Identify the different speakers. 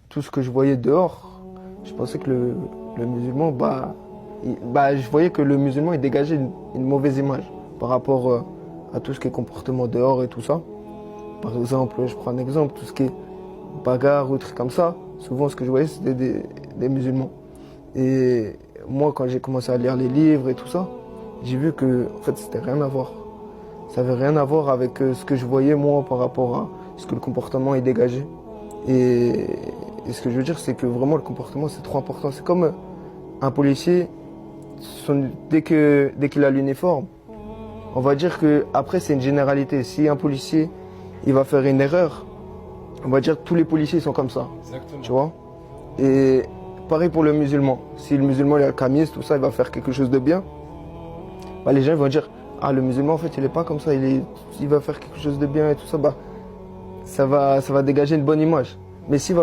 Speaker 1: tout ce que je voyais dehors, je pensais que le musulman, je voyais que le musulman, il dégageait une mauvaise image par rapport à tout ce qui est comportement dehors et tout ça. Par exemple, je prends un exemple, tout ce qui est bagarre ou trucs comme ça, souvent ce que je voyais, c'était des musulmans. Et moi, quand j'ai commencé à lire les livres et tout ça, j'ai vu que, en fait, c'était rien à voir. Ça avait rien à voir avec ce que je voyais moi par rapport à ce que le comportement est dégagé. Et, et ce que je veux dire, c'est que vraiment le comportement, c'est trop important. C'est comme un policier, dès qu'il a l'uniforme, on va dire que après c'est une généralité. Si un policier, il va faire une erreur, on va dire que tous les policiers sont comme ça.
Speaker 2: Exactement.
Speaker 1: Tu vois? Et pareil pour le musulman. Si le musulman il a le camis, tout ça, il va faire quelque chose de bien, les gens ils vont dire ah, le musulman en fait il est pas comme ça, il va faire quelque chose de bien et tout ça, ça va dégager une bonne image. Mais s'il va